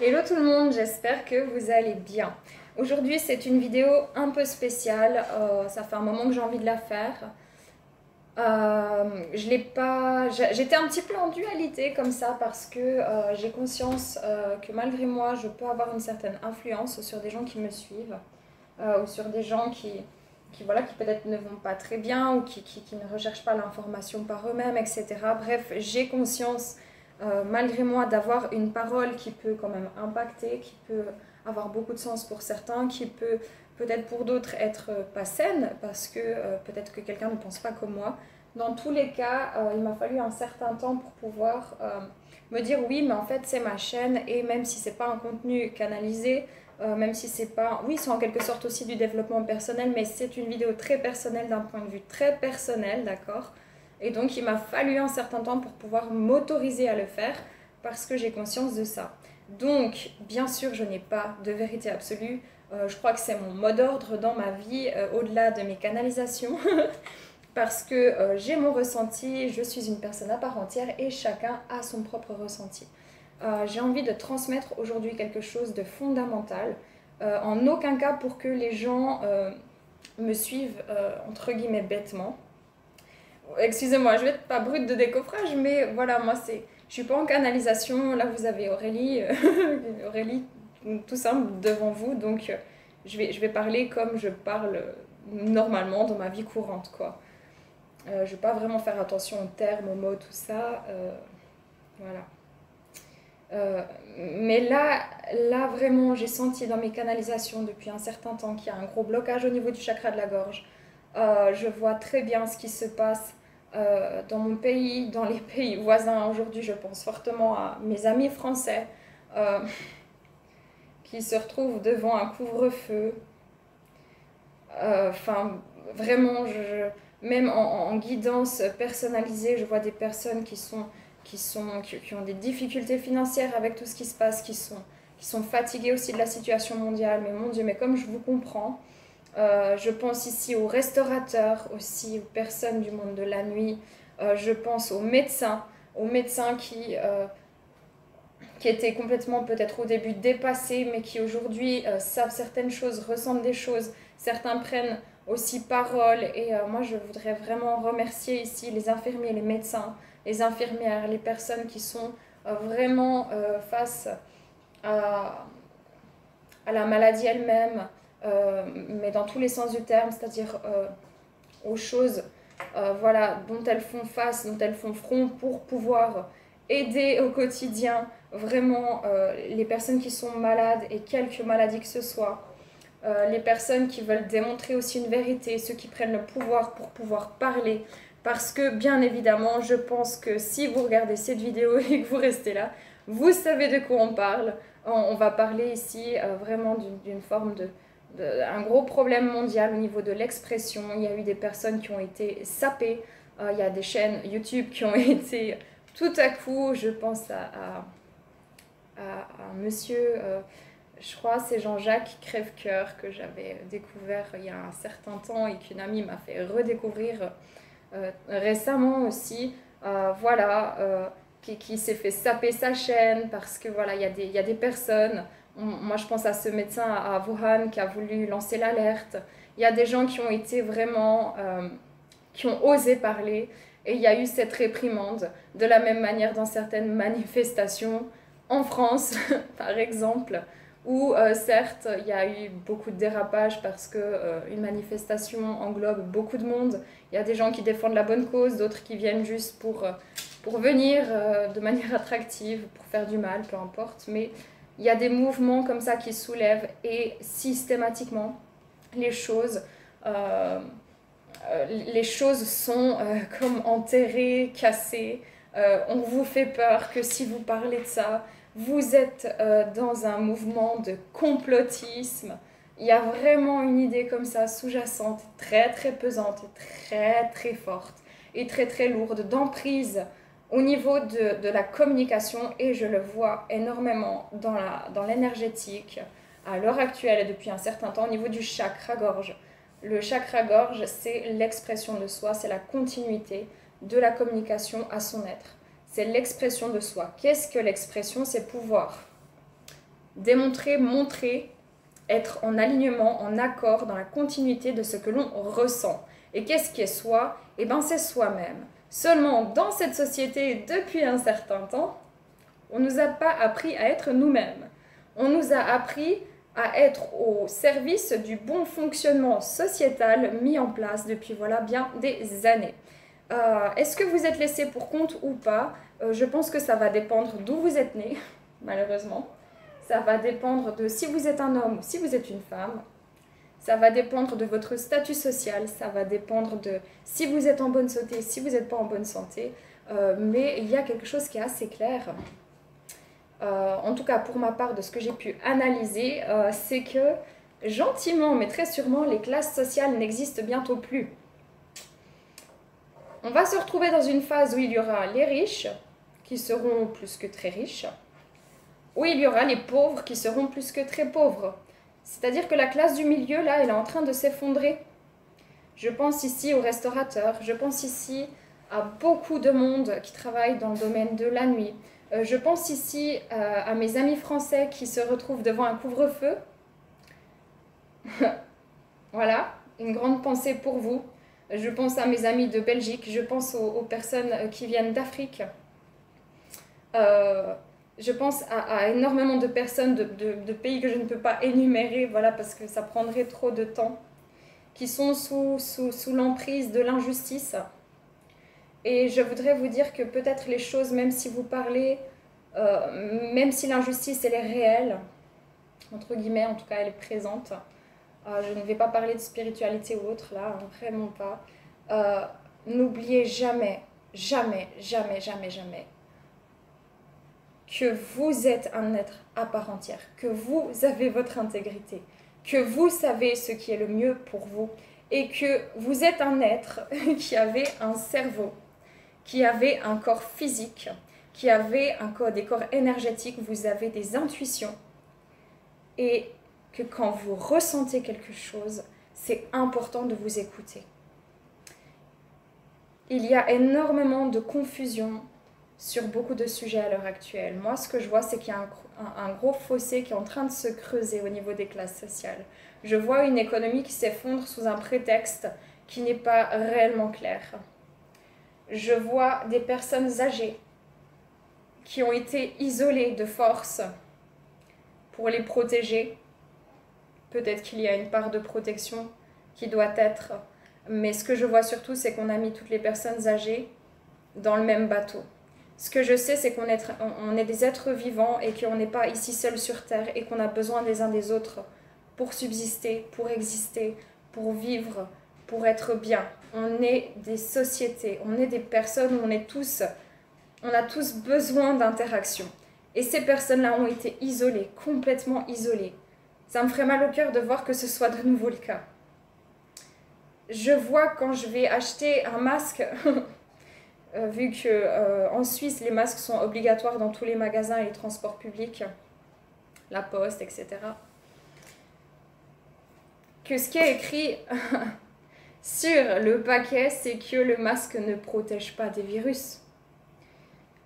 Hello tout le monde, j'espère que vous allez bien. Aujourd'hui c'est une vidéo un peu spéciale, ça fait un moment que j'ai envie de la faire. Je l'ai pas, j'étais un petit peu en dualité comme ça parce que j'ai conscience que malgré moi je peux avoir une certaine influence sur des gens qui me suivent ou sur des gens voilà, qui peut-être ne vont pas très bien ou qui ne recherchent pas l'information par eux-mêmes, etc. Bref, j'ai conscience malgré moi d'avoir une parole qui peut quand même impacter, qui peut avoir beaucoup de sens pour certains, qui peut peut-être pour d'autres être pas saine parce que peut-être que quelqu'un ne pense pas comme moi. Dans tous les cas, il m'a fallu un certain temps pour pouvoir me dire oui, mais en fait c'est ma chaîne et même si c'est pas un contenu canalisé, même si c'est pas, oui, c'est en quelque sorte aussi du développement personnel, mais c'est une vidéo très personnelle d'un point de vue très personnel, d'accord? Et donc il m'a fallu un certain temps pour pouvoir m'autoriser à le faire parce que j'ai conscience de ça. Donc, bien sûr, je n'ai pas de vérité absolue. Je crois que c'est mon mot d'ordre dans ma vie, au-delà de mes canalisations, parce que j'ai mon ressenti, je suis une personne à part entière et chacun a son propre ressenti. J'ai envie de transmettre aujourd'hui quelque chose de fondamental, en aucun cas pour que les gens me suivent entre guillemets bêtement. Excusez-moi, je vais être pas brute de décoffrage, mais voilà, moi je suis pas en canalisation. Là, vous avez Aurélie, Aurélie, tout simple devant vous, donc je vais parler comme je parle normalement dans ma vie courante, quoi. Je vais pas vraiment faire attention aux termes, aux mots, tout ça, voilà. Mais là vraiment, j'ai senti dans mes canalisations depuis un certain temps qu'il y a un gros blocage au niveau du chakra de la gorge. Je vois très bien ce qui se passe dans mon pays, dans les pays voisins. Aujourd'hui, je pense fortement à mes amis français euh, qui se retrouvent devant un couvre-feu. Enfin, vraiment, même en guidance personnalisée, je vois des personnes qui ont des difficultés financières avec tout ce qui se passe, qui sont fatiguées aussi de la situation mondiale. Mais mon Dieu, mais comme je vous comprends, je pense ici aux restaurateurs, aussi aux personnes du monde de la nuit. Je pense aux médecins qui étaient complètement peut-être au début dépassés, mais qui aujourd'hui savent certaines choses, ressentent des choses. Certains prennent aussi parole. Et moi, je voudrais vraiment remercier ici les infirmiers, les médecins, les infirmières, les personnes qui sont vraiment face à, à la maladie elle-même, mais dans tous les sens du terme, c'est-à-dire aux choses voilà, dont elles font face, dont elles font front pour pouvoir aider au quotidien vraiment les personnes qui sont malades et quelque maladie que ce soit. Les personnes qui veulent démontrer aussi une vérité, ceux qui prennent le pouvoir pour pouvoir parler. Parce que bien évidemment, je pense que si vous regardez cette vidéo et que vous restez là, vous savez de quoi on parle. On va parler ici vraiment d'une forme un gros problème mondial au niveau de l'expression. Il y a eu des personnes qui ont été sapées. Il y a des chaînes YouTube qui ont été tout à coup, je pense à un monsieur, je crois c'est Jean-Jacques Crèvecoeur que j'avais découvert il y a un certain temps et qu'une amie m'a fait redécouvrir récemment aussi. Voilà, qui s'est fait saper sa chaîne parce que voilà, il y a des personnes. Moi, je pense à ce médecin à Wuhan qui a voulu lancer l'alerte. Il y a des gens qui ont été vraiment, qui ont osé parler et il y a eu cette réprimande. De la même manière dans certaines manifestations en France, par exemple, où certes, il y a eu beaucoup de dérapages parce que une manifestation englobe beaucoup de monde. Il y a des gens qui défendent la bonne cause, d'autres qui viennent juste pour venir de manière attractive, pour faire du mal, peu importe. Mais il y a des mouvements comme ça qui soulèvent et systématiquement, les choses, euh, les choses sont comme enterrées, cassées. On vous fait peur que si vous parlez de ça, vous êtes dans un mouvement de complotisme. Il y a vraiment une idée comme ça sous-jacente, très très pesante, très très forte et très très lourde d'emprise au niveau de la communication et je le vois énormément dans l'énergétique à l'heure actuelle et depuis un certain temps au niveau du chakra-gorge. Le chakra-gorge, c'est l'expression de soi, c'est la continuité de la communication à son être. C'est l'expression de soi. Qu'est-ce que l'expression? C'est pouvoir Démontrer, montrer, être en alignement, en accord, dans la continuité de ce que l'on ressent. Et qu'est-ce qui est soi? Eh bien, c'est soi-même. Seulement, dans cette société, depuis un certain temps, on ne nous a pas appris à être nous-mêmes. On nous a appris à être au service du bon fonctionnement sociétal mis en place depuis voilà bien des années. Est-ce que vous êtes laissé pour compte ou pas? Je pense que ça va dépendre d'où vous êtes né, malheureusement. Ça va dépendre de si vous êtes un homme ou si vous êtes une femme. Ça va dépendre de votre statut social, ça va dépendre de si vous êtes en bonne santé, si vous n'êtes pas en bonne santé. Mais il y a quelque chose qui est assez clair. En tout cas pour ma part de ce que j'ai pu analyser, c'est que gentiment mais très sûrement les classes sociales n'existent bientôt plus. On va se retrouver dans une phase où il y aura les riches qui seront plus que très riches, où il y aura les pauvres qui seront plus que très pauvres. C'est-à-dire que la classe du milieu, là, elle est en train de s'effondrer. Je pense ici aux restaurateurs, je pense ici à beaucoup de monde qui travaille dans le domaine de la nuit. Je pense ici à mes amis français qui se retrouvent devant un couvre-feu. Voilà, une grande pensée pour vous. Je pense à mes amis de Belgique, je pense aux personnes qui viennent d'Afrique. Je pense à énormément de personnes de pays que je ne peux pas énumérer, voilà, parce que ça prendrait trop de temps, qui sont sous l'emprise de l'injustice. Et je voudrais vous dire que peut-être les choses, même si vous parlez, même si l'injustice elle est réelle, entre guillemets, en tout cas elle est présente, je ne vais pas parler de spiritualité ou autre là, hein, vraiment pas. N'oubliez jamais, jamais, jamais, jamais, jamais que vous êtes un être à part entière, que vous avez votre intégrité, que vous savez ce qui est le mieux pour vous et que vous êtes un être qui avait un cerveau, qui avait un corps physique, qui avait des corps énergétiques, vous avez des intuitions et que quand vous ressentez quelque chose, c'est important de vous écouter. Il y a énormément de confusion sur beaucoup de sujets à l'heure actuelle. Moi, ce que je vois, c'est qu'il y a un gros fossé qui est en train de se creuser au niveau des classes sociales. Je vois une économie qui s'effondre sous un prétexte qui n'est pas réellement clair. Je vois des personnes âgées qui ont été isolées de force pour les protéger. Peut-être qu'il y a une part de protection qui doit être, mais ce que je vois surtout, c'est qu'on a mis toutes les personnes âgées dans le même bateau. Ce que je sais, c'est qu'on est des êtres vivants et qu'on n'est pas ici seuls sur Terre et qu'on a besoin des uns des autres pour subsister, pour exister, pour vivre, pour être bien. On est des sociétés, on est des personnes où on a tous besoin d'interaction. Et ces personnes-là ont été isolées, complètement isolées. Ça me ferait mal au cœur de voir que ce soit de nouveau le cas. Je vois quand je vais acheter un masque... vu qu'en Suisse, les masques sont obligatoires dans tous les magasins et les transports publics, la poste, etc. Que ce qui est écrit sur le paquet, c'est que le masque ne protège pas des virus.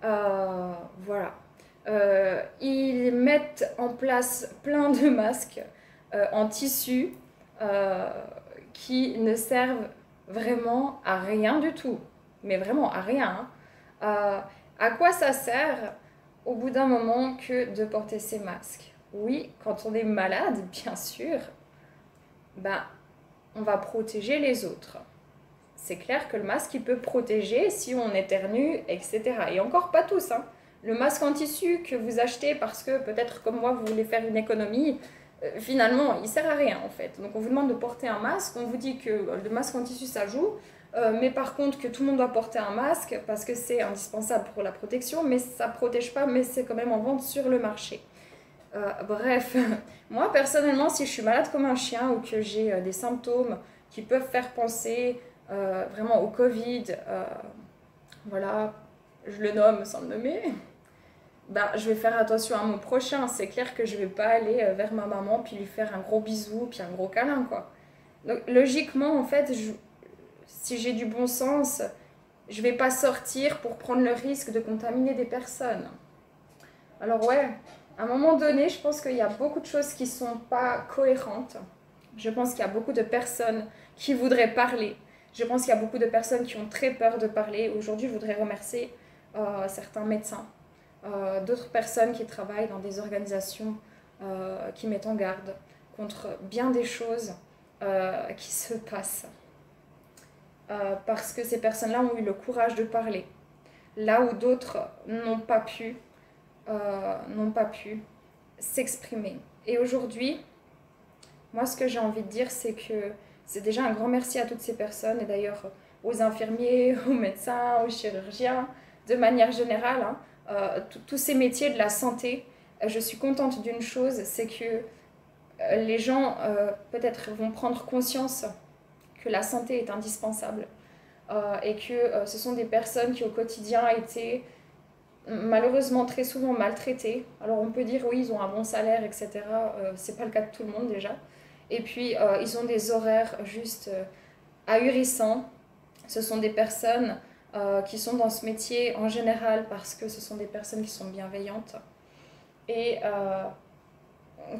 Voilà. Ils mettent en place plein de masques en tissu qui ne servent vraiment à rien du tout. Mais vraiment à rien. À quoi ça sert au bout d'un moment que de porter ces masques? Oui, quand on est malade, bien sûr, on va protéger les autres. C'est clair que le masque, il peut protéger si on éternue, etc. Et encore pas tous. Hein. Le masque en tissu que vous achetez parce que peut-être comme moi, vous voulez faire une économie, finalement, il sert à rien en fait. Donc on vous demande de porter un masque, on vous dit que le masque en tissu, ça joue. Mais par contre que tout le monde doit porter un masque parce que c'est indispensable pour la protection, mais ça ne protège pas, mais c'est quand même en vente sur le marché. Bref, moi personnellement, si je suis malade comme un chien ou que j'ai des symptômes qui peuvent faire penser vraiment au Covid, voilà, je le nomme sans le nommer, je vais faire attention à mon prochain. C'est clair que je ne vais pas aller vers ma maman puis lui faire un gros bisou puis un gros câlin, quoi. Donc logiquement, en fait, si j'ai du bon sens, je ne vais pas sortir pour prendre le risque de contaminer des personnes. Alors ouais, À un moment donné, je pense qu'il y a beaucoup de choses qui ne sont pas cohérentes. Je pense qu'il y a beaucoup de personnes qui voudraient parler. Je pense qu'il y a beaucoup de personnes qui ont très peur de parler. Aujourd'hui, je voudrais remercier certains médecins, d'autres personnes qui travaillent dans des organisations qui mettent en garde contre bien des choses qui se passent. Parce que ces personnes-là ont eu le courage de parler. Là où d'autres n'ont pas pu s'exprimer. Et aujourd'hui, moi, ce que j'ai envie de dire, c'est que c'est déjà un grand merci à toutes ces personnes, et d'ailleurs aux infirmiers, aux médecins, aux chirurgiens, de manière générale, hein, tous ces métiers de la santé. Je suis contente d'une chose, c'est que les gens peut-être vont prendre conscience que la santé est indispensable et que ce sont des personnes qui au quotidien étaient malheureusement très souvent maltraités. Alors on peut dire oui, ils ont un bon salaire, etc. C'est pas le cas de tout le monde déjà. Et puis ils ont des horaires juste ahurissants. Ce sont des personnes qui sont dans ce métier en général parce que ce sont des personnes qui sont bienveillantes et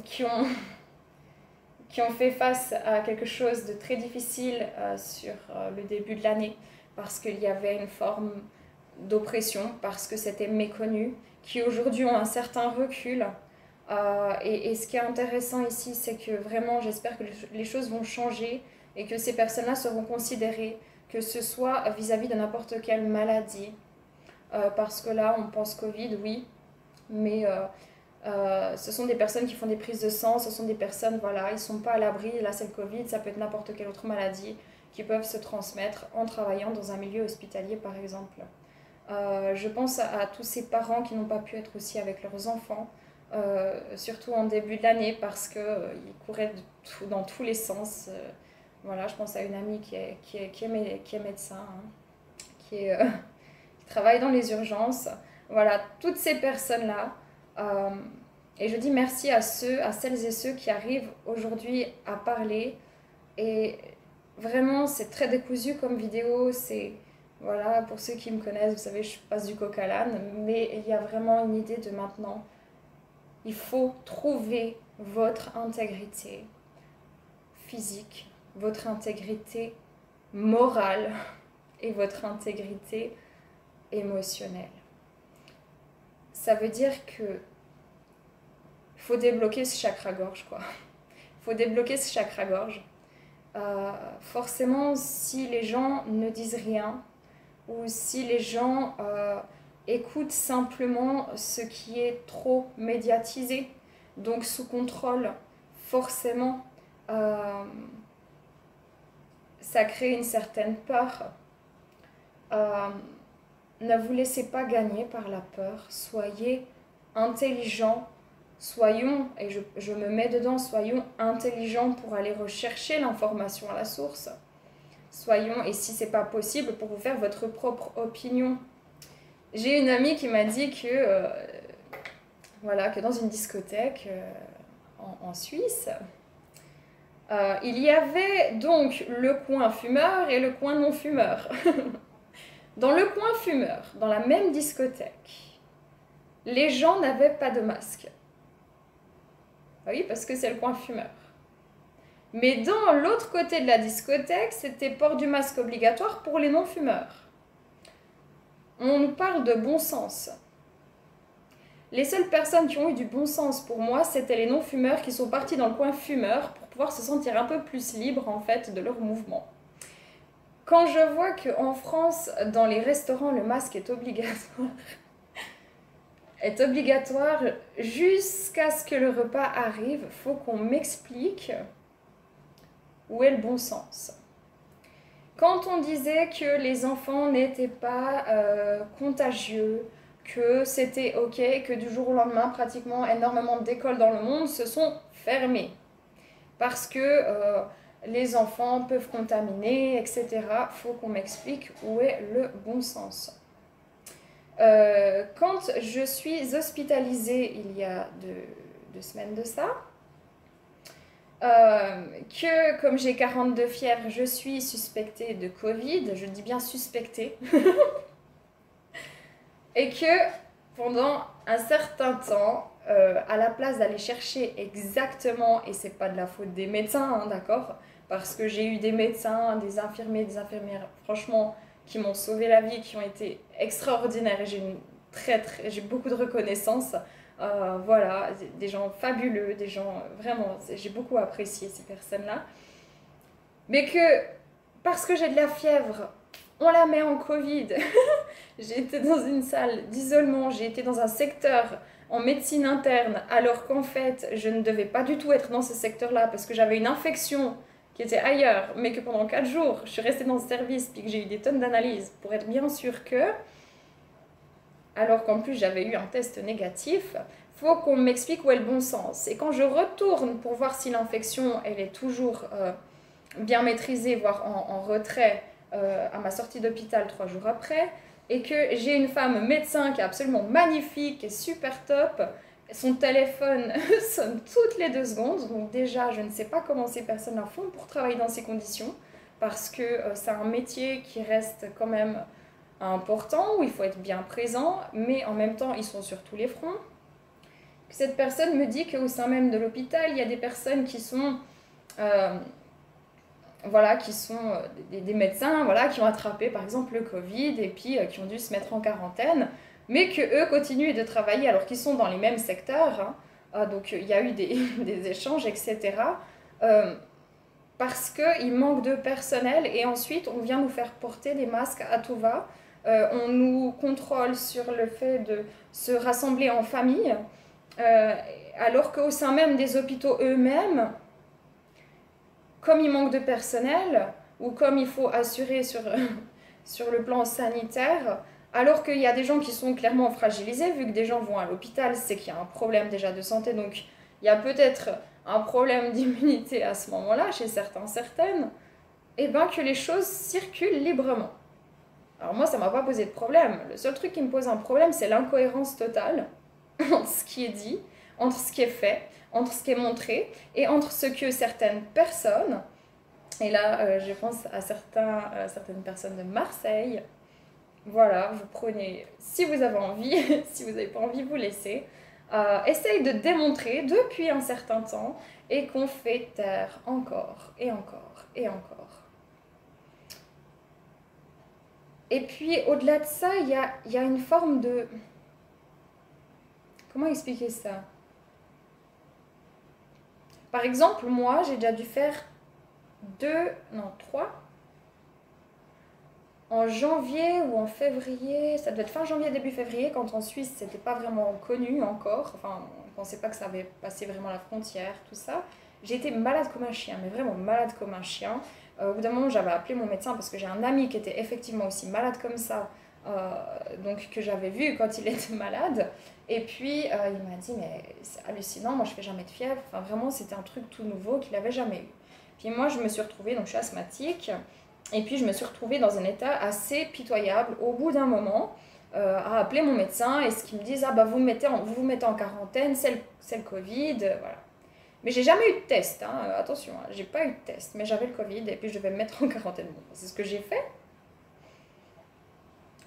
qui ont fait face à quelque chose de très difficile sur le début de l'année parce qu'il y avait une forme d'oppression, parce que c'était méconnu, qui aujourd'hui ont un certain recul. Et ce qui est intéressant ici, c'est que vraiment, j'espère que les choses vont changer et que ces personnes-là seront considérées, que ce soit vis-à-vis de n'importe quelle maladie. Parce que là, on pense Covid, oui, mais ce sont des personnes qui font des prises de sang, ce sont des personnes, voilà, ils ne sont pas à l'abri. Là, c'est le Covid, ça peut être n'importe quelle autre maladie qui peuvent se transmettre en travaillant dans un milieu hospitalier, par exemple. Je pense à tous ces parents qui n'ont pas pu être aussi avec leurs enfants, surtout en début de l'année parce qu'ils couraient dans tous les sens. Voilà, je pense à une amie qui est médecin, hein, qui travaille dans les urgences. Voilà, toutes ces personnes-là. Et je dis merci à celles et ceux qui arrivent aujourd'hui à parler. Et vraiment, c'est très décousu comme vidéo. Voilà, pour ceux qui me connaissent, vous savez, je passe du coq à l'âne, mais il y a vraiment une idée de maintenant. Il faut trouver votre intégrité physique, votre intégrité morale et votre intégrité émotionnelle. Ça veut dire que faut débloquer ce chakra-gorge, quoi. Il faut débloquer ce chakra-gorge. Forcément, si les gens ne disent rien, ou si les gens écoutent simplement ce qui est trop médiatisé, donc sous contrôle, forcément, ça crée une certaine peur. Ne vous laissez pas gagner par la peur, soyez intelligents, soyons, et je me mets dedans, soyons intelligents pour aller rechercher l'information à la source. Soyons, et si c'est pas possible, pour vous faire votre propre opinion. J'ai une amie qui m'a dit que, voilà, que dans une discothèque en Suisse, il y avait donc le coin fumeur et le coin non fumeur. Dans le coin fumeur, dans la même discothèque, les gens n'avaient pas de masque. Oui, parce que c'est le coin fumeur. Mais dans l'autre côté de la discothèque, c'était port du masque obligatoire pour les non-fumeurs. On nous parle de bon sens. Les seules personnes qui ont eu du bon sens pour moi, c'était les non-fumeurs qui sont partis dans le coin fumeur pour pouvoir se sentir un peu plus libres en fait de leur mouvement. Quand je vois qu'en France, dans les restaurants, le masque est obligatoire jusqu'à ce que le repas arrive, il faut qu'on m'explique où est le bon sens. Quand on disait que les enfants n'étaient pas contagieux, que c'était ok, que du jour au lendemain, pratiquement énormément d'écoles dans le monde se sont fermées. Parce que les enfants peuvent contaminer, etc. Il faut qu'on m'explique où est le bon sens. Quand je suis hospitalisée il y a deux semaines de ça, que comme j'ai 42 fièvres, je suis suspectée de Covid, je dis bien suspectée, et que pendant un certain temps, à la place d'aller chercher exactement, et c'est pas de la faute des médecins, hein, d'accord, parce que j'ai eu des médecins, des infirmiers, des infirmières, franchement, qui m'ont sauvé la vie, qui ont été extraordinaires, et j'ai beaucoup de reconnaissance. Voilà, des gens fabuleux, des gens vraiment, j'ai beaucoup apprécié ces personnes-là. Mais que parce que j'ai de la fièvre, on la met en Covid. J'ai été dans une salle d'isolement, j'ai été dans un secteur en médecine interne, alors qu'en fait, je ne devais pas du tout être dans ce secteur-là parce que j'avais une infection qui était ailleurs, mais que pendant 4 jours, je suis restée dans ce service, puis que j'ai eu des tonnes d'analyses pour être bien sûre que, alors qu'en plus j'avais eu un test négatif, faut qu'on m'explique où est le bon sens. Et quand je retourne pour voir si l'infection, elle est toujours bien maîtrisée, voire en retrait à ma sortie d'hôpital 3 jours après, et que j'ai une femme médecin qui est absolument magnifique, qui est super top, son téléphone sonne toutes les 2 secondes, donc déjà je ne sais pas comment ces personnes-là font pour travailler dans ces conditions, parce que c'est un métier qui reste quand même important, où il faut être bien présent, mais en même temps ils sont sur tous les fronts. Cette personne me dit qu'au sein même de l'hôpital, il y a des personnes qui sont voilà, qui sont des médecins voilà, qui ont attrapé par exemple le Covid et puis qui ont dû se mettre en quarantaine, mais qu'eux continuent de travailler alors qu'ils sont dans les mêmes secteurs. Hein. Donc il y a eu des échanges, etc. Parce qu'il manque de personnel et ensuite on vient nous faire porter des masques à tout va. On nous contrôle sur le fait de se rassembler en famille, alors qu'au sein même des hôpitaux eux-mêmes, comme il manque de personnel, ou comme il faut assurer sur le plan sanitaire, alors qu'il y a des gens qui sont clairement fragilisés, vu que des gens vont à l'hôpital, c'est qu'il y a un problème déjà de santé, donc il y a peut-être un problème d'immunité à ce moment-là, chez certains, certaines, et bien que les choses circulent librement. Alors moi, ça ne m'a pas posé de problème. Le seul truc qui me pose un problème, c'est l'incohérence totale entre ce qui est dit, entre ce qui est fait, entre ce qui est montré, et entre ce que certaines personnes, et là je pense à certaines personnes de Marseille, voilà, vous prenez, si vous avez envie, si vous n'avez pas envie, vous laissez, essaye de démontrer depuis un certain temps, et qu'on fait taire encore, et encore, et encore. Et puis, au-delà de ça, il y a une forme de... Comment expliquer ça? Par exemple, moi, j'ai déjà dû faire 3, en janvier ou en février, ça devait être fin janvier, début février, quand en Suisse, c'était pas vraiment connu encore, enfin, on pensait pas que ça avait passé vraiment la frontière, tout ça. J'ai été malade comme un chien, mais vraiment malade comme un chien. Au bout d'un moment, j'avais appelé mon médecin parce que j'ai un ami qui était effectivement aussi malade comme ça, donc que j'avais vu quand il était malade. Et puis, il m'a dit, mais c'est hallucinant, moi je fais jamais de fièvre. Enfin, vraiment, c'était un truc tout nouveau qu'il n'avait jamais eu. Puis moi, je me suis retrouvée, donc je suis asthmatique, et puis je me suis retrouvée dans un état assez pitoyable au bout d'un moment, à appeler mon médecin, et ce qu'ils me disent, ah bah vous vous mettez en quarantaine, c'est le Covid, voilà. Mais j'ai jamais eu de test, hein, attention, hein, j'ai pas eu de test, mais j'avais le Covid, et puis je devais me mettre en quarantaine. Bon, c'est ce que j'ai fait.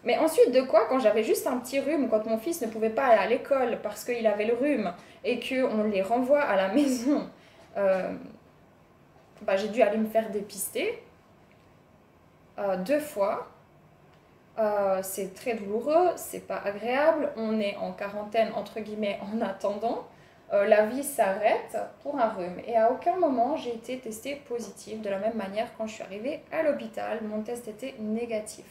Mais ensuite de quoi, quand j'avais juste un petit rhume, quand mon fils ne pouvait pas aller à l'école parce qu'il avait le rhume et qu'on les renvoie à la maison, bah, j'ai dû aller me faire dépister 2 fois. C'est très douloureux, c'est pas agréable, on est en quarantaine entre guillemets en attendant. La vie s'arrête pour un rhume et à aucun moment j'ai été testée positive. De la même manière, quand je suis arrivée à l'hôpital, mon test était négatif.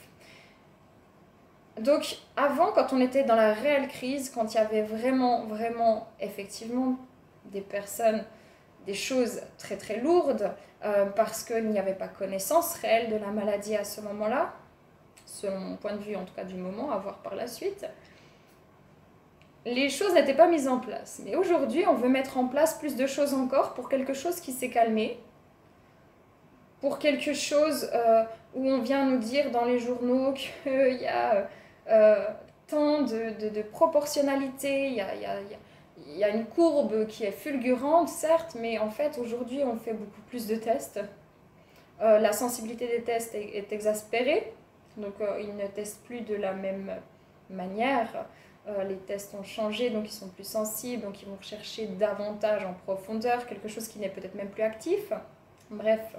Donc avant, quand on était dans la réelle crise, quand il y avait vraiment, vraiment, effectivement, des personnes, des choses très très lourdes, parce qu'il n'y avait pas connaissance réelle de la maladie à ce moment-là, selon mon point de vue en tout cas du moment, à voir par la suite, les choses n'étaient pas mises en place. Mais aujourd'hui, on veut mettre en place plus de choses encore pour quelque chose qui s'est calmé, pour quelque chose où on vient nous dire dans les journaux qu'il y a tant de proportionnalité, il y a une courbe qui est fulgurante, certes, mais en fait, aujourd'hui, on fait beaucoup plus de tests. La sensibilité des tests est exaspérée, donc ils ne testent plus de la même manière. les tests ont changé, donc ils sont plus sensibles, donc ils vont rechercher davantage en profondeur, quelque chose qui n'est peut-être même plus actif. Bref,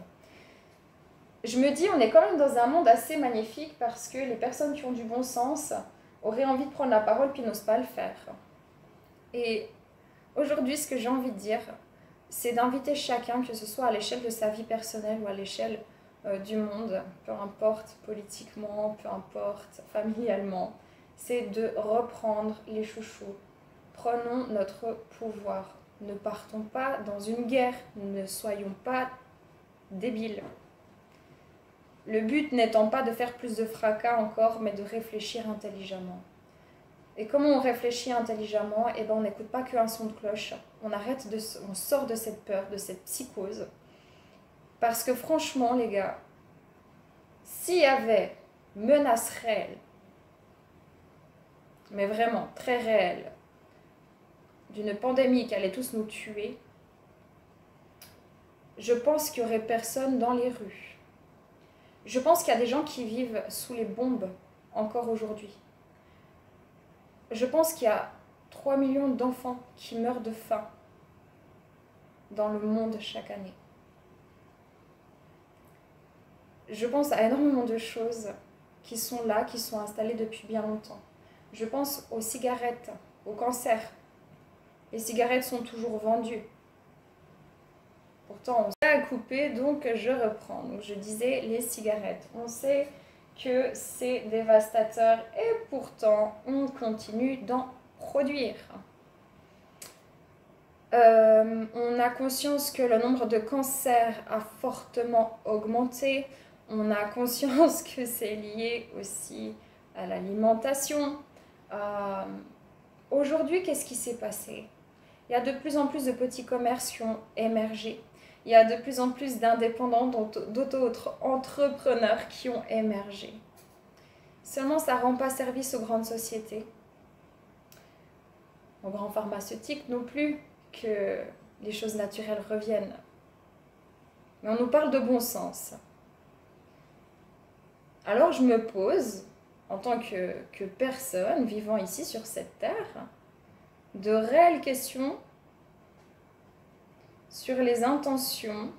je me dis, on est quand même dans un monde assez magnifique parce que les personnes qui ont du bon sens auraient envie de prendre la parole puis n'osent pas le faire. Et aujourd'hui, ce que j'ai envie de dire, c'est d'inviter chacun, que ce soit à l'échelle de sa vie personnelle ou à l'échelle du monde, peu importe politiquement, peu importe familialement, c'est de reprendre les chouchous. Prenons notre pouvoir. Ne partons pas dans une guerre, ne soyons pas débiles. Le but n'étant pas de faire plus de fracas encore, mais de réfléchir intelligemment. Et comment on réfléchit intelligemment? Eh ben, on n'écoute pas qu'un son de cloche. On sort de cette peur, de cette psychose. Parce que franchement, les gars, s'il y avait menace réelle, mais vraiment très réelle, d'une pandémie qui allait tous nous tuer, je pense qu'il n'y aurait personne dans les rues. Je pense qu'il y a des gens qui vivent sous les bombes encore aujourd'hui. Je pense qu'il y a 3 millions d'enfants qui meurent de faim dans le monde chaque année. Je pense à énormément de choses qui sont là, qui sont installées depuis bien longtemps. Je pense aux cigarettes, au cancer. Les cigarettes sont toujours vendues. Pourtant, on sait à couper, donc je reprends. Donc je disais les cigarettes. On sait que c'est dévastateur et pourtant on continue d'en produire. On a conscience que le nombre de cancers a fortement augmenté. On a conscience que c'est lié aussi à l'alimentation. Aujourd'hui, qu'est-ce qui s'est passé? Il y a de plus en plus de petits commerces qui ont émergé. Il y a de plus en plus d'indépendants, d'auto-entrepreneurs qui ont émergé. Seulement, ça ne rend pas service aux grandes sociétés, aux grands pharmaceutiques non plus, que les choses naturelles reviennent. Mais on nous parle de bon sens. Alors je me pose, en tant que personne vivant ici sur cette terre, de réelles questions sur les intentions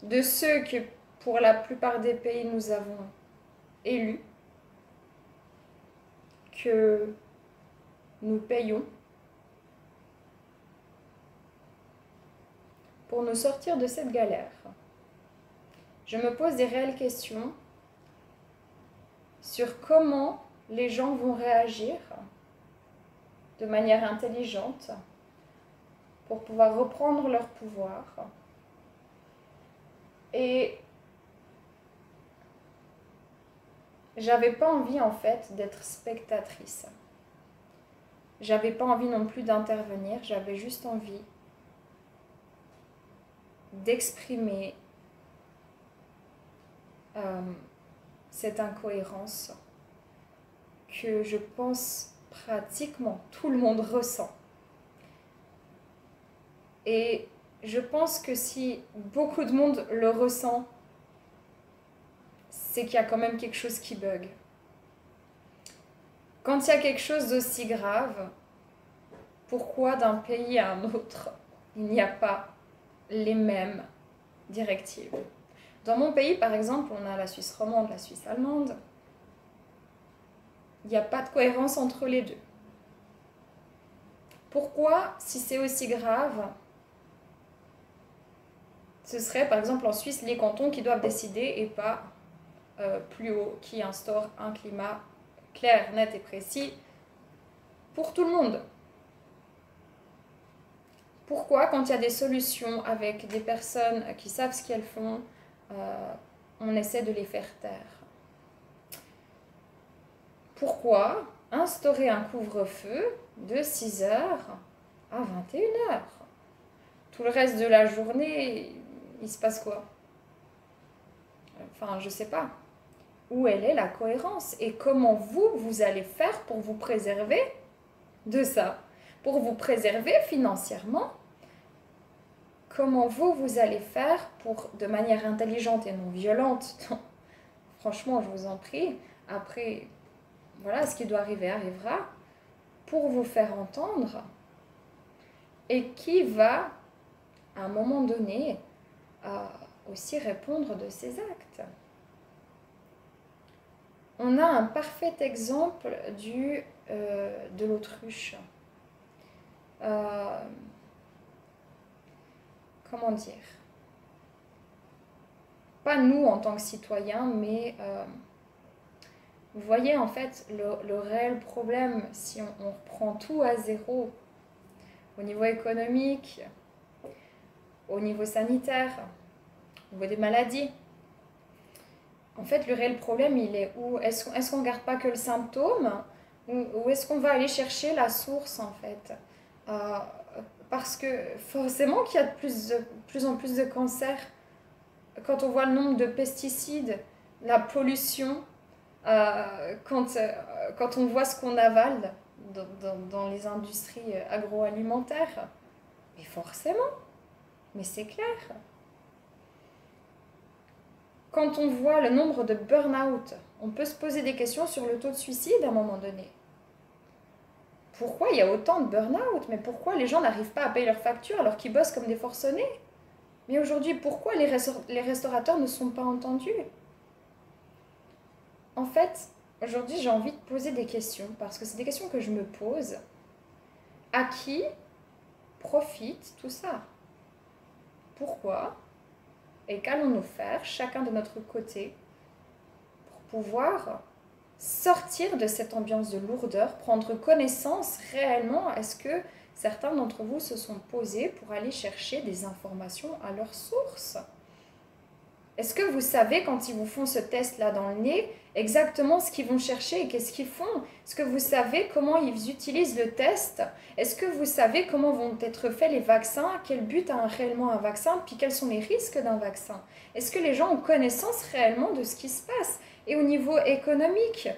de ceux que, pour la plupart des pays, nous avons élus, que nous payons pour nous sortir de cette galère. Je me pose des réelles questions sur comment les gens vont réagir de manière intelligente pour pouvoir reprendre leur pouvoir. Et j'avais pas envie en fait d'être spectatrice. J'avais pas envie non plus d'intervenir, j'avais juste envie d'exprimer cette incohérence que je pense pratiquement tout le monde ressent. Et je pense que si beaucoup de monde le ressent, c'est qu'il y a quand même quelque chose qui bug. Quand il y a quelque chose d'aussi grave, pourquoi d'un pays à un autre, il n'y a pas les mêmes directives? Dans mon pays, par exemple, on a la Suisse romande, la Suisse allemande. Il n'y a pas de cohérence entre les deux. Pourquoi, si c'est aussi grave, ce serait par exemple en Suisse les cantons qui doivent décider et pas plus haut, qui instaure un climat clair, net et précis pour tout le monde? Pourquoi, quand il y a des solutions avec des personnes qui savent ce qu'elles font, on essaie de les faire taire? Pourquoi instaurer un couvre-feu de 6h à 21h? Tout le reste de la journée, il se passe quoi? Enfin, je sais pas. Où elle est la cohérence? Et comment vous allez faire pour vous préserver de ça? Pour vous préserver financièrement? comment vous allez faire pour, de manière intelligente et non violente, franchement, je vous en prie, après, voilà, ce qui doit arriver arrivera, pour vous faire entendre, et qui va, à un moment donné, aussi répondre de ses actes. On a un parfait exemple de l'autruche. Comment dire? Pas nous en tant que citoyens, mais vous voyez en fait le réel problème si on reprend tout à zéro au niveau économique, au niveau sanitaire, au niveau des maladies. En fait, le réel problème, il est où? Est-ce qu'on ne regarde pas que le symptôme ou est-ce qu'on va aller chercher la source, en fait? Parce que forcément qu'il y a de plus en plus de cancers. Quand on voit le nombre de pesticides, la pollution, quand on voit ce qu'on avale dans les industries agroalimentaires, mais forcément, mais c'est clair. Quand on voit le nombre de burn-out, on peut se poser des questions sur le taux de suicide à un moment donné. Pourquoi il y a autant de burn-out? Mais pourquoi les gens n'arrivent pas à payer leurs factures alors qu'ils bossent comme des forcenés? Mais aujourd'hui, pourquoi les restaurateurs ne sont pas entendus? En fait, aujourd'hui, j'ai envie de poser des questions, parce que c'est des questions que je me pose. À qui profite tout ça? Pourquoi? Et qu'allons-nous faire, chacun de notre côté, pour pouvoir sortir de cette ambiance de lourdeur, prendre connaissance réellement? Est-ce que certains d'entre vous se sont posés pour aller chercher des informations à leur source? Est-ce que vous savez, quand ils vous font ce test-là dans le nez, exactement ce qu'ils vont chercher et qu'est-ce qu'ils font? Est-ce que vous savez comment ils utilisent le test? Est-ce que vous savez comment vont être faits les vaccins? Quel but a réellement un vaccin? Puis quels sont les risques d'un vaccin? Est-ce que les gens ont connaissance réellement de ce qui se passe? Et au niveau économique,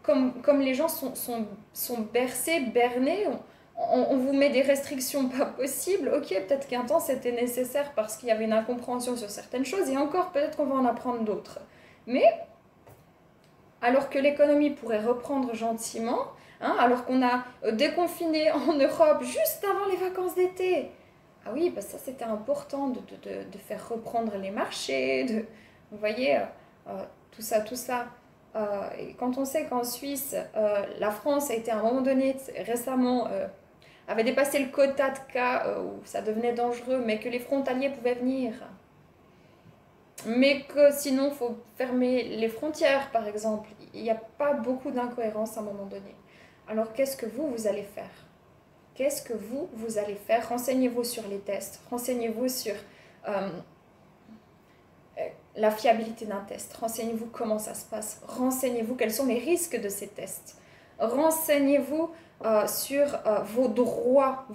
comme les gens sont bercés, bernés, on vous met des restrictions pas possibles. Ok, peut-être qu'un temps c'était nécessaire parce qu'il y avait une incompréhension sur certaines choses, et encore peut-être qu'on va en apprendre d'autres. Mais alors que l'économie pourrait reprendre gentiment, hein, alors qu'on a déconfiné en Europe juste avant les vacances d'été. Ah oui, bah ça c'était important de faire reprendre les marchés, vous voyez, tout ça, tout ça. Et quand on sait qu'en Suisse, la France a été à un moment donné récemment avait dépassé le quota de cas où ça devenait dangereux, mais que les frontaliers pouvaient venir. Mais que sinon, il faut fermer les frontières, par exemple. Il n'y a pas beaucoup d'incohérence à un moment donné. Alors, qu'est-ce que vous allez faire? Qu'est-ce que vous allez faire? Renseignez-vous sur les tests. Renseignez-vous sur la fiabilité d'un test. Renseignez-vous comment ça se passe. Renseignez-vous quels sont les risques de ces tests. Renseignez-vous sur vos droits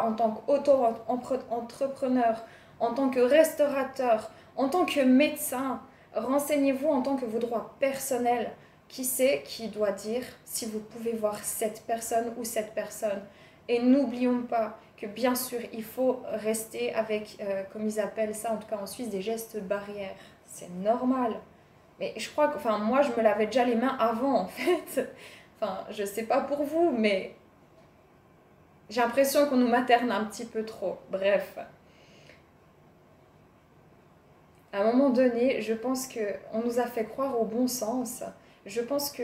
en tant qu'auto-entrepreneur, en tant que restaurateur, en tant que médecin. Renseignez-vous en tant que vos droits personnels. Qui c'est qui doit dire si vous pouvez voir cette personne ou cette personne? Et n'oublions pas que bien sûr, il faut rester avec, comme ils appellent ça, en tout cas en Suisse, des gestes barrières. C'est normal. Mais je crois que, enfin, moi, je me lavais déjà les mains avant, en fait. Enfin, je sais pas pour vous, mais j'ai l'impression qu'on nous materne un petit peu trop. Bref. À un moment donné, je pense qu'on nous a fait croire au bon sens. Je pense que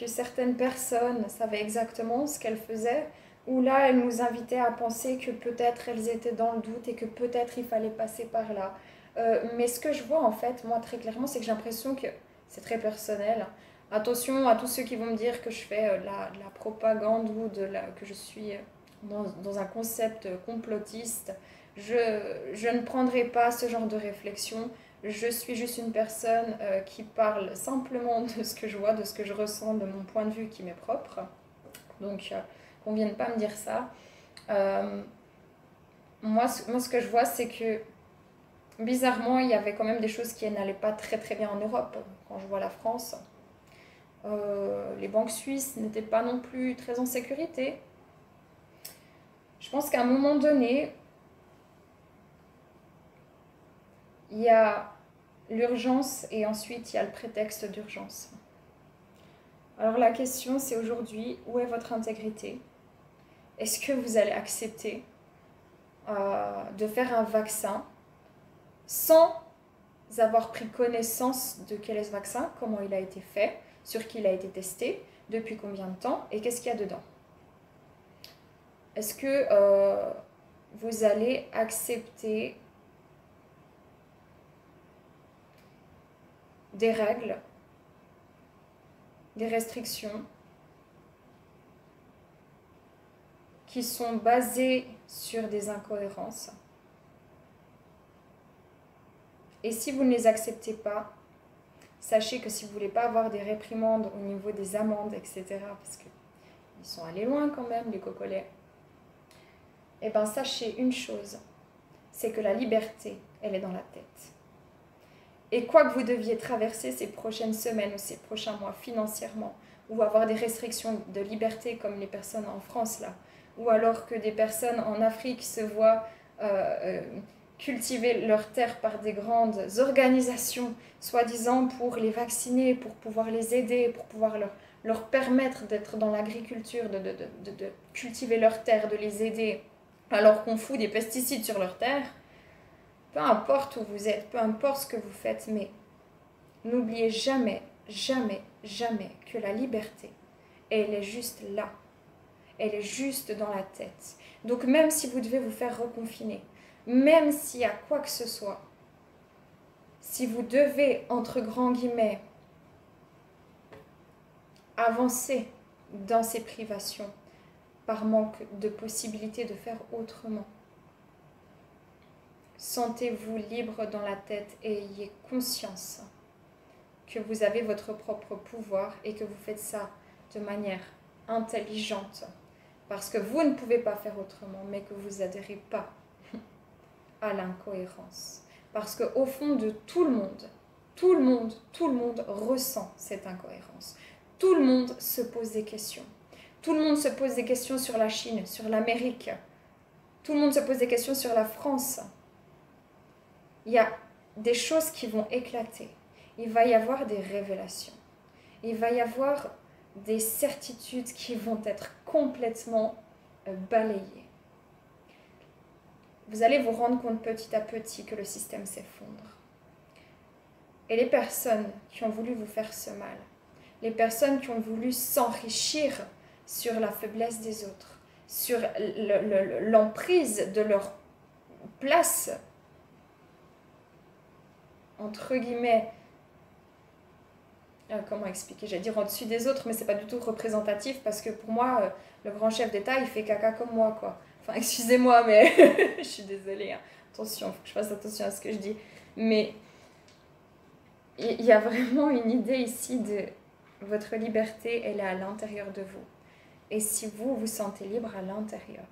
certaines personnes savaient exactement ce qu'elles faisaient, ou là, elles nous invitaient à penser que peut-être elles étaient dans le doute et que peut-être il fallait passer par là. Mais ce que je vois, en fait, moi, très clairement, c'est que j'ai l'impression que c'est très personnel. Attention à tous ceux qui vont me dire que je fais de la propagande ou que je suis dans un concept complotiste. Je ne prendrai pas ce genre de réflexion. Je suis juste une personne qui parle simplement de ce que je vois, de ce que je ressens, de mon point de vue qui m'est propre. Donc, qu'on ne vienne pas me dire ça. Moi, ce que je vois, c'est que bizarrement, il y avait quand même des choses qui n'allaient pas très très bien en Europe. Quand je vois la France, les banques suisses n'étaient pas non plus très en sécurité. Je pense qu'à un moment donné, il y a l'urgence et ensuite il y a le prétexte d'urgence. Alors la question c'est aujourd'hui, où est votre intégrité? Est-ce que vous allez accepter de faire un vaccin sans avoir pris connaissance de quel est ce vaccin, comment il a été fait, sur qui il a été testé, depuis combien de temps et qu'est-ce qu'il y a dedans? Est-ce que vous allez accepter des règles, des restrictions qui sont basées sur des incohérences? Et si vous ne les acceptez pas, sachez que si vous ne voulez pas avoir des réprimandes au niveau des amendes, etc., parce qu'ils sont allés loin quand même, les cocolets, eh bien sachez une chose, c'est que la liberté, elle est dans la tête. Et quoi que vous deviez traverser ces prochaines semaines ou ces prochains mois financièrement, ou avoir des restrictions de liberté comme les personnes en France là, ou alors que des personnes en Afrique se voient cultiver leurs terres par des grandes organisations, soi-disant pour les vacciner, pour pouvoir les aider, pour pouvoir leur permettre d'être dans l'agriculture, de cultiver leurs terres, de les aider, alors qu'on fout des pesticides sur leurs terres. Peu importe où vous êtes, peu importe ce que vous faites, mais n'oubliez jamais, jamais, jamais que la liberté, elle est juste là. Elle est juste dans la tête. Donc même si vous devez vous faire reconfiner, même s'il y a quoi que ce soit, si vous devez, entre grands guillemets, avancer dans ces privations par manque de possibilité de faire autrement, sentez-vous libre dans la tête et ayez conscience que vous avez votre propre pouvoir et que vous faites ça de manière intelligente parce que vous ne pouvez pas faire autrement, mais que vous n'adhérez pas à l'incohérence. Parce qu'au fond de tout le monde ressent cette incohérence. Tout le monde se pose des questions. Tout le monde se pose des questions sur la Chine, sur l'Amérique. Tout le monde se pose des questions sur la France. Il y a des choses qui vont éclater. Il va y avoir des révélations. Il va y avoir des certitudes qui vont être complètement balayées. Vous allez vous rendre compte petit à petit que le système s'effondre. Et les personnes qui ont voulu vous faire ce mal, les personnes qui ont voulu s'enrichir sur la faiblesse des autres, sur l'emprise de leur place, entre guillemets, comment expliquer, j'allais dire au-dessus des autres, mais c'est pas du tout représentatif parce que pour moi, le grand chef d'État, il fait caca comme moi, quoi. Enfin, excusez-moi, mais je suis désolée, hein. Attention, il faut que je fasse attention à ce que je dis. Mais il y a vraiment une idée ici de votre liberté, elle est à l'intérieur de vous. Et si vous vous sentez libre à l'intérieur,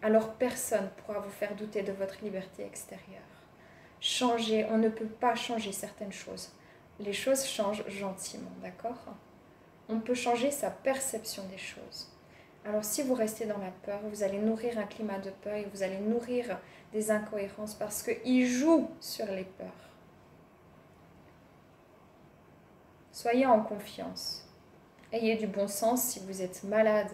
alors personne ne pourra vous faire douter de votre liberté extérieure. Changer, on ne peut pas changer certaines choses. Les choses changent gentiment, d'accord? On peut changer sa perception des choses. Alors si vous restez dans la peur, vous allez nourrir un climat de peur et vous allez nourrir des incohérences parce qu'ils jouent sur les peurs. Soyez en confiance. Ayez du bon sens si vous êtes malade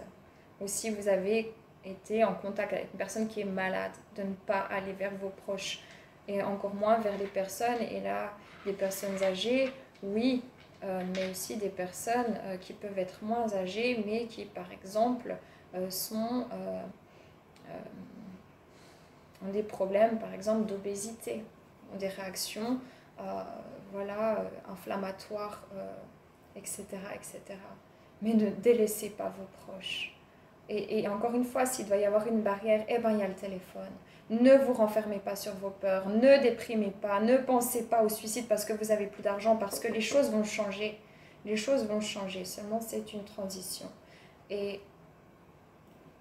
ou si vous avez été en contact avec une personne qui est malade, de ne pas aller vers vos proches et encore moins vers les personnes. Et là, les personnes âgées, oui, mais aussi des personnes qui peuvent être moins âgées, mais qui, par exemple, ont des problèmes, par exemple, d'obésité, ont des réactions inflammatoires, etc., etc. Mais ne délaissez pas vos proches. Et encore une fois, s'il doit y avoir une barrière, eh ben, il y a le téléphone. Ne vous renfermez pas sur vos peurs, ne déprimez pas, ne pensez pas au suicide parce que vous n'avez plus d'argent, parce que les choses vont changer. Les choses vont changer, seulement c'est une transition. Et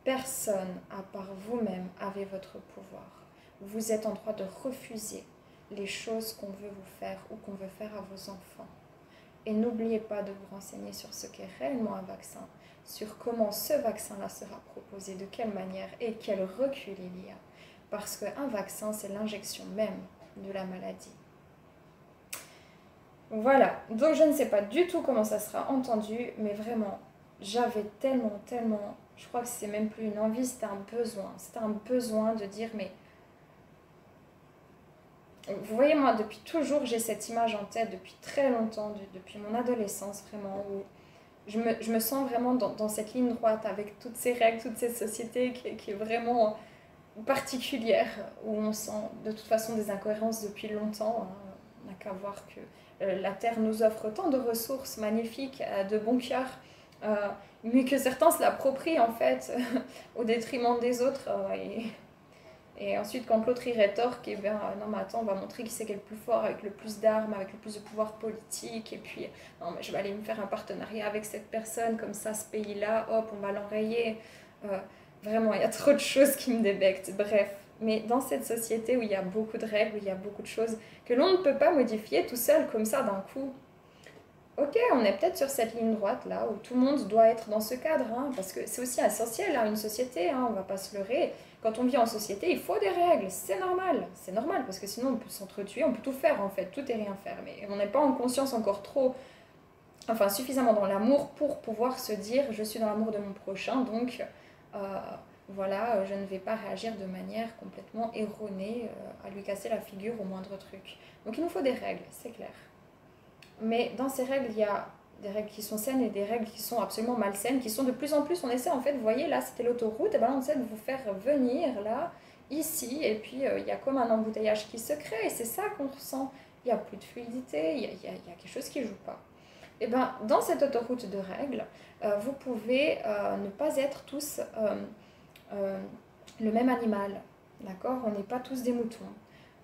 personne, à part vous-même, avait votre pouvoir. Vous êtes en droit de refuser les choses qu'on veut vous faire ou qu'on veut faire à vos enfants. Et n'oubliez pas de vous renseigner sur ce qu'est réellement un vaccin, sur comment ce vaccin-là sera proposé, de quelle manière et quel recul il y a. Parce qu'un vaccin, c'est l'injection même de la maladie. Voilà, donc je ne sais pas du tout comment ça sera entendu, mais vraiment, j'avais tellement, je crois que c'est même plus une envie, c'était un besoin de dire, mais vous voyez, moi, depuis toujours, j'ai cette image en tête, depuis très longtemps, depuis mon adolescence, vraiment, où je me sens vraiment dans cette ligne droite, avec toutes ces règles, toute cette société qui est vraiment particulière, où on sent de toute façon des incohérences depuis longtemps, hein. On n'a qu'à voir que la Terre nous offre tant de ressources magnifiques, de bons cœurs, euh, mais que certains se l'approprient en fait au détriment des autres. Et ensuite, quand l'autre y rétorque, et bien non, mais attends, on va montrer qui c'est qui est le plus fort, avec le plus d'armes, avec le plus de pouvoir politique, et puis non, mais je vais aller me faire un partenariat avec cette personne, comme ça, ce pays-là, hop, on va l'enrayer. Euh, Vraiment, il y a trop de choses qui me débectent. Bref, mais dans cette société où il y a beaucoup de règles, où il y a beaucoup de choses que l'on ne peut pas modifier tout seul comme ça d'un coup, ok, on est peut-être sur cette ligne droite là où tout le monde doit être dans ce cadre, hein, parce que c'est aussi essentiel, hein, une société, hein, on va pas se leurrer. Quand on vit en société, il faut des règles, c'est normal, parce que sinon on peut s'entretuer, on peut tout faire en fait, tout et rien faire, mais on n'est pas en conscience encore trop, enfin suffisamment dans l'amour pour pouvoir se dire je suis dans l'amour de mon prochain, donc euh, voilà, je ne vais pas réagir de manière complètement erronée à lui casser la figure au moindre truc. Donc il nous faut des règles, c'est clair. Mais dans ces règles, il y a des règles qui sont saines et des règles qui sont absolument malsaines, qui sont de plus en plus, on essaie en fait, vous voyez là c'était l'autoroute, et ben on essaie de vous faire venir là, ici, et puis il y a comme un embouteillage qui se crée, et c'est ça qu'on ressent. Il n'y a plus de fluidité, il y a quelque chose qui ne joue pas. Et ben dans cette autoroute de règles, vous pouvez ne pas être tous euh, le même animal, d'accord? On n'est pas tous des moutons.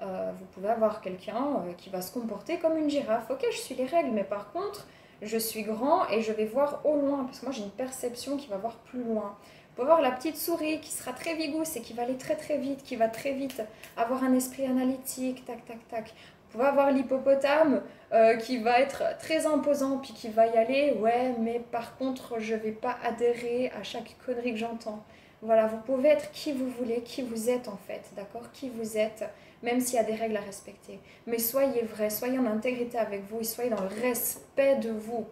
Vous pouvez avoir quelqu'un qui va se comporter comme une girafe. Ok, je suis les règles, mais par contre, je suis grand et je vais voir au loin, parce que moi j'ai une perception qui va voir plus loin. Vous pouvez avoir la petite souris qui sera très vigousse et qui va aller très vite, qui va très vite avoir un esprit analytique, tac tac tac. Vous pouvez avoir l'hippopotame qui va être très imposant puis qui va y aller, ouais, mais par contre je vais pas adhérer à chaque connerie que j'entends. Voilà, vous pouvez être qui vous voulez, qui vous êtes en fait, d'accord? Qui vous êtes, même s'il y a des règles à respecter. Mais soyez vrai, soyez en intégrité avec vous et soyez dans le respect de vous.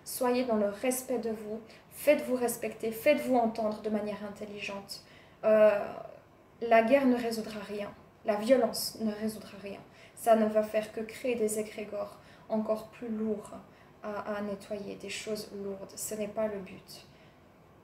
Soyez dans le respect de vous. Faites-vous respecter, faites-vous entendre de manière intelligente. Euh, la guerre ne résoudra rien. La violence ne résoudra rien. Ça ne va faire que créer des égrégores encore plus lourds à nettoyer, des choses lourdes. Ce n'est pas le but.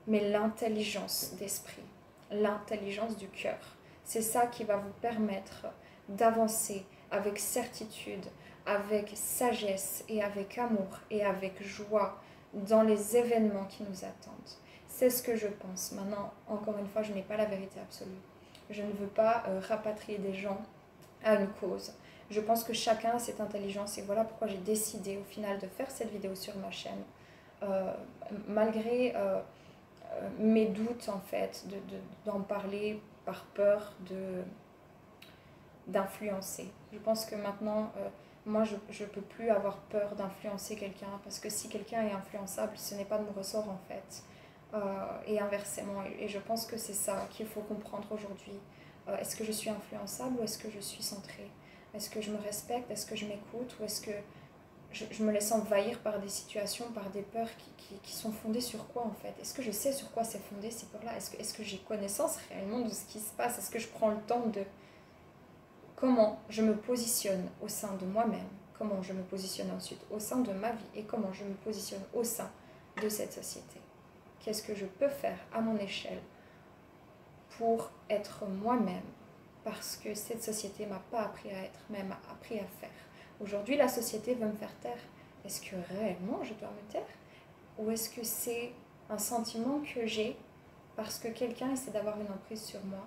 Mais l'intelligence d'esprit, l'intelligence du cœur, c'est ça qui va vous permettre d'avancer avec certitude, avec sagesse et avec amour et avec joie dans les événements qui nous attendent. C'est ce que je pense. Maintenant, encore une fois, je n'ai pas la vérité absolue. Je ne veux pas rapatrier des gens à une cause. Je pense que chacun a cette intelligence et voilà pourquoi j'ai décidé au final de faire cette vidéo sur ma chaîne. Euh, Malgré mes doutes en fait, d'en parler par peur d'influencer. Je pense que maintenant, moi, je ne peux plus avoir peur d'influencer quelqu'un parce que si quelqu'un est influençable, ce n'est pas de mon ressort en fait. Et inversement. Et je pense que c'est ça qu'il faut comprendre aujourd'hui. Est-ce que je suis influençable ou est-ce que je suis centrée? Est-ce que je me respecte? Est-ce que je m'écoute? Ou est-ce que je me laisse envahir par des situations, par des peurs qui sont fondées sur quoi en fait? Est-ce que je sais sur quoi c'est fondé ces peurs-là? Est-ce que j'ai connaissance réellement de ce qui se passe? Est-ce que je prends le temps de comment je me positionne au sein de moi-même? Comment je me positionne ensuite au sein de ma vie? Et comment je me positionne au sein de cette société? Qu'est-ce que je peux faire à mon échelle pour être moi-même? Parce que cette société m'a pas appris à être, mais m'a appris à faire. Aujourd'hui, la société veut me faire taire. Est-ce que réellement je dois me taire? Ou est-ce que c'est un sentiment que j'ai parce que quelqu'un essaie d'avoir une emprise sur moi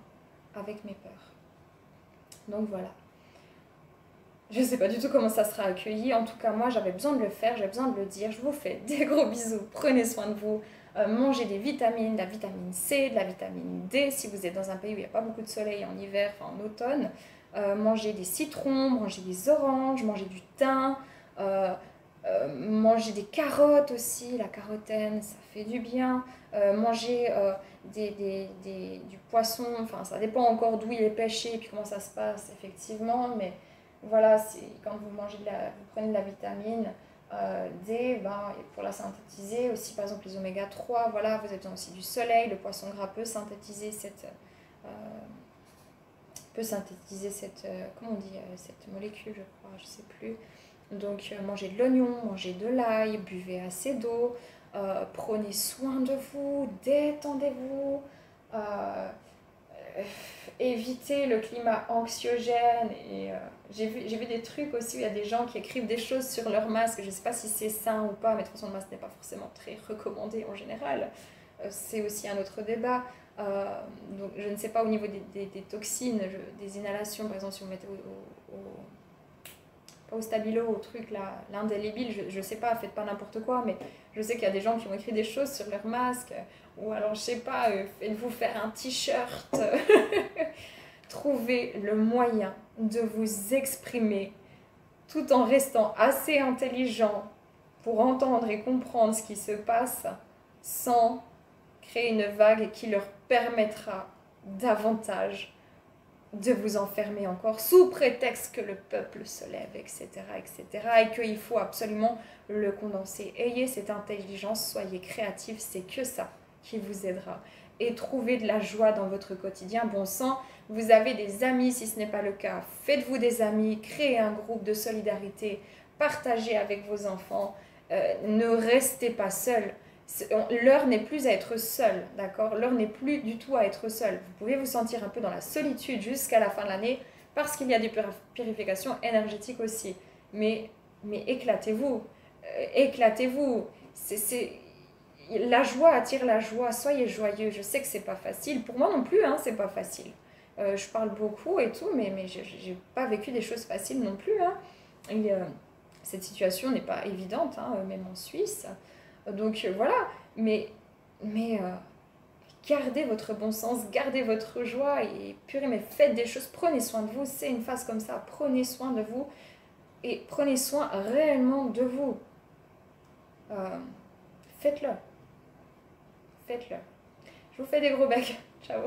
avec mes peurs? Donc voilà. Je ne sais pas du tout comment ça sera accueilli. En tout cas, moi, j'avais besoin de le faire, j'avais besoin de le dire. Je vous fais des gros bisous. Prenez soin de vous. Mangez des vitamines, de la vitamine C, de la vitamine D. Si vous êtes dans un pays où il n'y a pas beaucoup de soleil en hiver, enfin en automne, mangez des citrons, mangez des oranges, mangez du thym. Manger des carottes aussi, la carotène, ça fait du bien. Manger du poisson, enfin ça dépend encore d'où il est pêché et puis comment ça se passe effectivement, mais Voilà, quand vous mangez vous prenez de la vitamine D, ben, pour la synthétiser, aussi par exemple les oméga 3, voilà, vous avez besoin aussi du soleil, le poisson gras peut synthétiser comment on dit, cette molécule, je crois, je sais plus. Donc mangez de l'oignon, mangez de l'ail, buvez assez d'eau, prenez soin de vous, détendez-vous, évitez le climat anxiogène. Et j'ai vu des trucs aussi où il y a des gens qui écrivent des choses sur leur masque. Je ne sais pas si c'est sain ou pas, mais de toute façon le masque n'est pas forcément très recommandé en général. C'est aussi un autre débat. Donc je ne sais pas au niveau des toxines, des inhalations, par exemple si vous mettez pas au stabilo, au truc là, l'indélébile, je sais pas, faites pas n'importe quoi, mais je sais qu'il y a des gens qui ont écrit des choses sur leur masque, ou alors je sais pas, faites-vous faire un t-shirt. Trouvez le moyen de vous exprimer tout en restant assez intelligent pour entendre et comprendre ce qui se passe sans créer une vague qui leur permettra davantage de vous enfermer encore sous prétexte que le peuple se lève, etc., etc., et qu'il faut absolument le condenser. Ayez cette intelligence, soyez créatifs, c'est que ça qui vous aidera. Et trouvez de la joie dans votre quotidien. Bon sang, vous avez des amis, si ce n'est pas le cas, faites-vous des amis, créez un groupe de solidarité, partagez avec vos enfants, ne restez pas seul. L'heure n'est plus à être seul, d'accord? L'heure n'est plus du tout à être seul. Vous pouvez vous sentir un peu dans la solitude jusqu'à la fin de l'année parce qu'il y a des purifications énergétiques aussi. Mais éclatez-vous, éclatez-vous. La joie attire la joie, soyez joyeux. Je sais que c'est pas facile, pour moi non plus, hein, c'est pas facile. Je parle beaucoup et tout, mais j'ai pas vécu des choses faciles non plus. Hein. Et, cette situation n'est pas évidente, hein, même en Suisse. Donc voilà, mais gardez votre bon sens, gardez votre joie et purée, mais faites des choses, prenez soin de vous, c'est une phase comme ça, prenez soin de vous et prenez soin réellement de vous. Faites-le, faites-le. Je vous fais des gros becs, ciao.